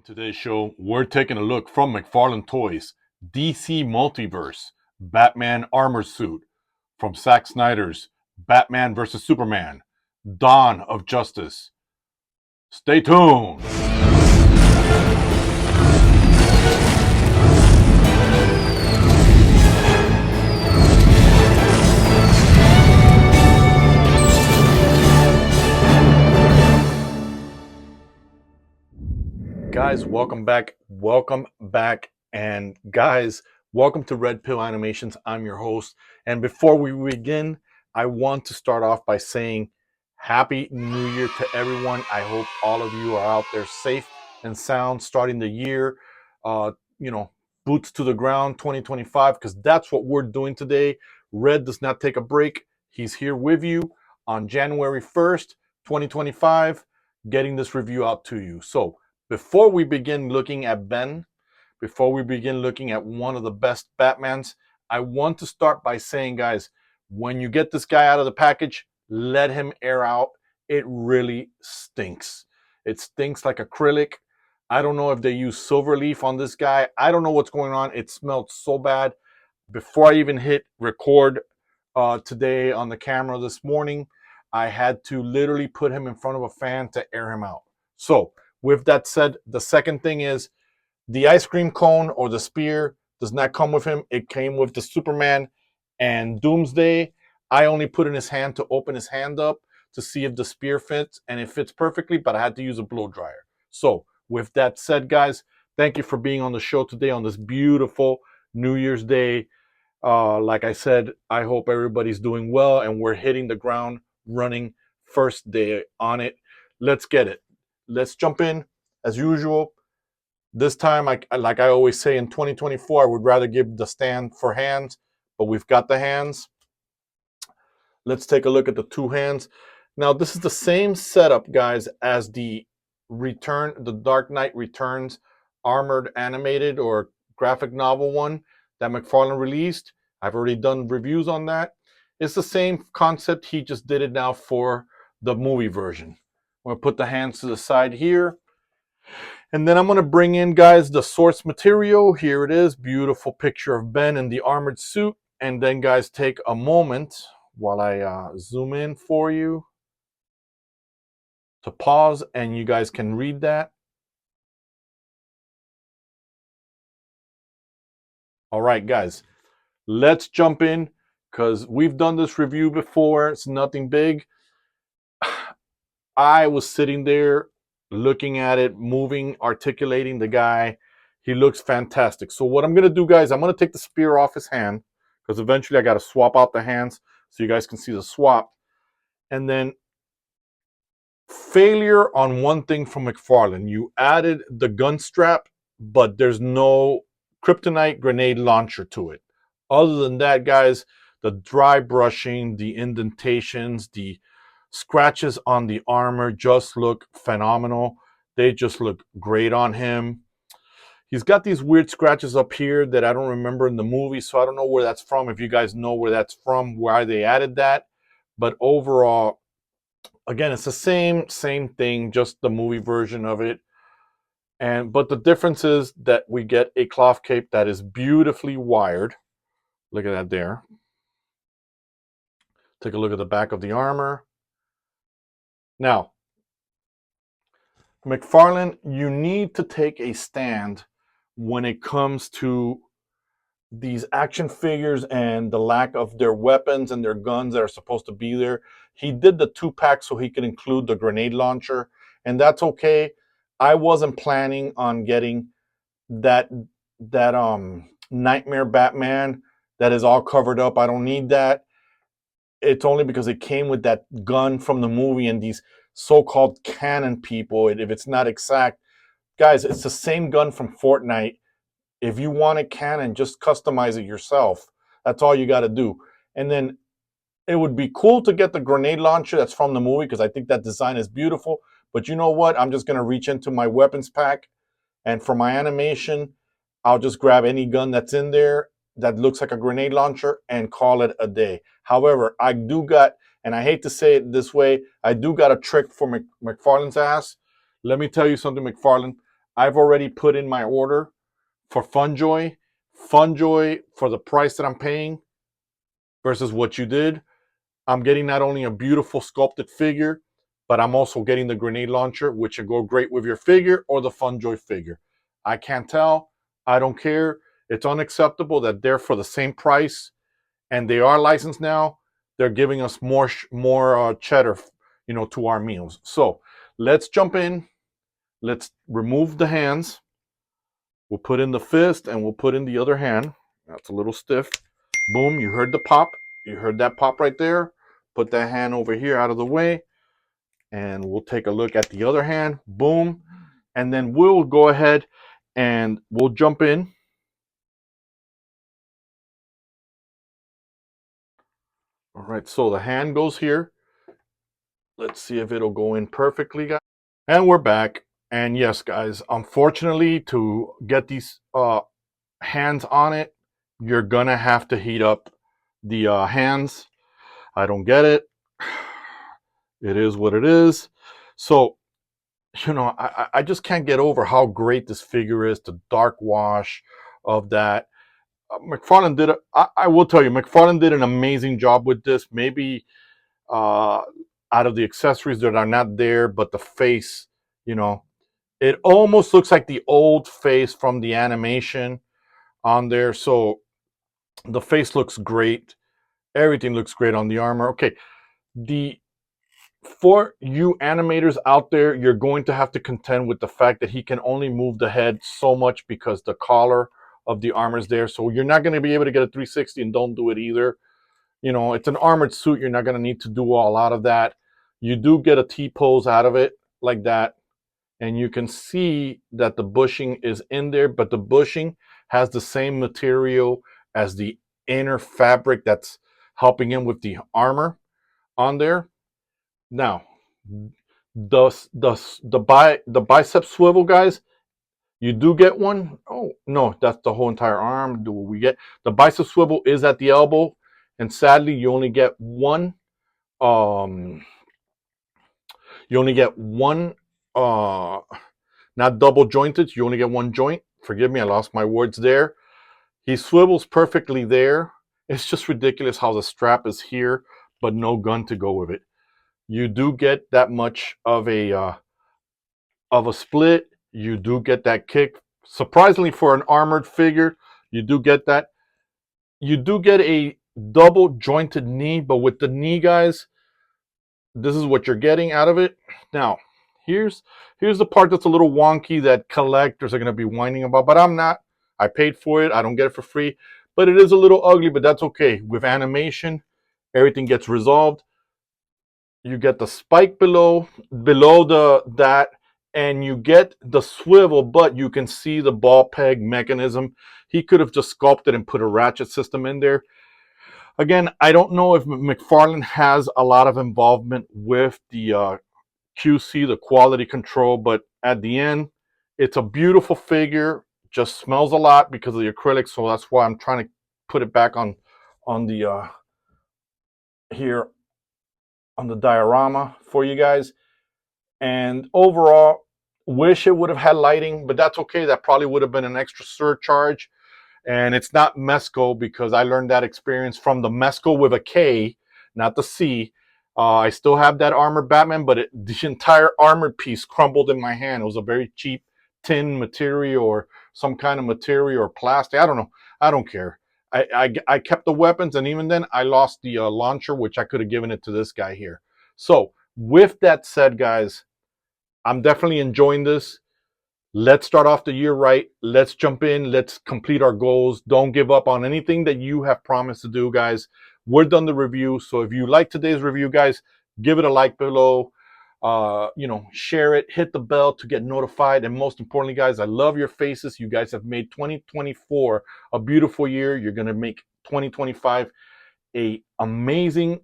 In today's show, we're taking a look from McFarlane Toys, DC Multiverse, Batman Armor Suit, from Zack Snyder's Batman vs. Superman, Dawn of Justice. Stay tuned! Guys, welcome back, and guys, welcome to Red Pill Animations. I'm your host, and before we begin, I want to start off by saying Happy New Year to everyone. I hope all of you are out there safe and sound, starting the year, boots to the ground 2025, because that's what we're doing today. Red does not take a break. He's here with you on January 1st, 2025, getting this review out to you. So, before we begin looking at Ben, before we begin looking at one of the best Batmans, I want to start by saying, guys, when you get this guy out of the package, let him air out. It really stinks. It stinks like acrylic. I don't know if they use Silverleaf on this guy. I don't know what's going on. It smelled so bad. Before I even hit record today on the camera this morning, I had to literally put him in front of a fan to air him out. So, with that said, the second thing is the ice cream cone or the spear does not come with him. It came with the Superman and Doomsday. I only put in his hand to open his hand up to see if the spear fits, and it fits perfectly, but I had to use a blow dryer. So with that said, guys, thank you for being on the show today on this beautiful New Year's Day. Like I said, I hope everybody's doing well, and we're hitting the ground running first day on it. Let's get it. Let's jump in as usual. This time, like I always say, in 2024, I would rather give the stand for hands, but we've got the hands. Let's take a look at the two hands. Now, this is the same setup, guys, as the Dark Knight Returns armored animated or graphic novel one that McFarlane released. I've already done reviews on that. It's the same concept. He just did it now for the movie version. I'm going to put the hands to the side here. And then I'm going to bring in, guys, the source material. Here it is. Beautiful picture of Ben in the armored suit. And then, guys, take a moment while I zoom in for you to pause, and you guys can read that. All right, guys, let's jump in because we've done this review before. It's nothing big. I was sitting there looking at it, moving, articulating the guy. He looks fantastic. So what I'm going to do, guys, I'm going to take the spear off his hand because eventually I got to swap out the hands so you guys can see the swap. And then failure on one thing from McFarlane. You added the gun strap, but there's no kryptonite grenade launcher to it. Other than that, guys, the dry brushing, the indentations, the scratches on the armor just look phenomenal. They just look great on him. He's got these weird scratches up here that I don't remember in the movie, so I don't know where that's from. If you guys know where that's from, why they added that. But overall, again, it's the same thing, just the movie version of it. But the difference is that we get a cloth cape that is beautifully wired. Look at that there. Take a look at the back of the armor. Now, McFarlane, you need to take a stand when it comes to these action figures and the lack of their weapons and their guns that are supposed to be there. He did the 2-pack so he could include the grenade launcher, and that's okay. I wasn't planning on getting that Nightmare Batman that is all covered up. I don't need that. It's only because it came with that gun from the movie and these so-called canon people, if it's not exact. Guys, it's the same gun from Fortnite. If you want it canon, just customize it yourself. That's all you got to do. And then it would be cool to get the grenade launcher that's from the movie because I think that design is beautiful. But you know what? I'm just going to reach into my weapons pack. And for my animation, I'll just grab any gun that's in there that looks like a grenade launcher and call it a day. However, I do got, and I hate to say it this way, I do got a trick for McFarlane's ass. Let me tell you something, McFarlane. I've already put in my order for Funjoy. Funjoy, for the price that I'm paying versus what you did, I'm getting not only a beautiful sculpted figure, but I'm also getting the grenade launcher, which would go great with your figure or the Funjoy figure. I can't tell. I don't care. It's unacceptable that they're for the same price, and they are licensed now. They're giving us more cheddar, to our meals. So let's jump in. Let's remove the hands. We'll put in the fist and we'll put in the other hand. That's a little stiff. Boom, you heard the pop. You heard that pop right there. Put that hand over here out of the way. And we'll take a look at the other hand. Boom. And then we'll go ahead and we'll jump in. All right, so the hand goes here. Let's see if it'll go in perfectly, guys. And we're back. And yes, guys, unfortunately, to get these hands on it, you're gonna have to heat up the hands. I don't get it. It is what it is. So, I just can't get over how great this figure is. The dark wash of that. McFarlane did. I will tell you, McFarlane did an amazing job with this. Maybe out of the accessories that are not there, but the face, it almost looks like the old face from the animation on there. So the face looks great. Everything looks great on the armor. Okay, for you animators out there, you're going to have to contend with the fact that he can only move the head so much because the collar of the armor is there. So you're not going to be able to get a 360, and don't do it either. It's an armored suit. You're not going to need to do a lot of that. You do get a T-pose out of it like that. And you can see that the bushing is in there, but the bushing has the same material as the inner fabric that's helping him with the armor on there. Now, the bicep swivel, guys, you do get one. Oh no, that's the whole entire arm. Do we get the bicep swivel is at the elbow, and sadly, you only get one. You only get one. Not double jointed. You only get one joint. Forgive me, I lost my words there. He swivels perfectly there. It's just ridiculous how the strap is here, but no gun to go with it. You do get that much of a split. You do get that kick. Surprisingly, for an armored figure, you do get that. You do get a double jointed knee, but with the knee, guys, this is what you're getting out of it. Now, here's the part that's a little wonky that collectors are going to be whining about, but I'm not. I paid for it. I don't get it for free, but it is a little ugly, but that's okay. With animation, everything gets resolved. You get the spike below that, and you get the swivel, but you can see the ball peg mechanism. He could have just sculpted and put a ratchet system in there. Again, I don't know if McFarlane has a lot of involvement with the QC, the quality control, but at the end, it's a beautiful figure. Just smells a lot because of the acrylic, so that's why I'm trying to put it back on the here on the diorama for you guys. And overall, wish it would have had lighting, but that's okay. That probably would have been an extra surcharge. And it's not Mesco, because I learned that experience from the Mesco with a K, not the C. I still have that armored Batman, but the entire armored piece crumbled in my hand. It was a very cheap tin material or some kind of material or plastic. I don't know. I don't care. I kept the weapons, and even then I lost the launcher, which I could have given it to this guy here. So with that said, guys, I'm definitely enjoying this. Let's start off the year right. Let's jump in. Let's complete our goals. Don't give up on anything that you have promised to do, guys. We're done the review. So if you like today's review, guys, give it a like below. Share it, hit the bell to get notified. And most importantly, guys, I love your faces. You guys have made 2024 a beautiful year. You're going to make 2025 a amazing,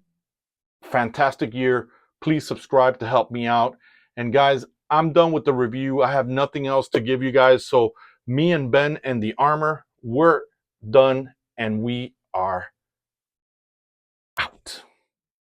fantastic year. Please subscribe to help me out. And guys, I'm done with the review. I have nothing else to give you guys. So me and Ben and the armor, we're done, and we are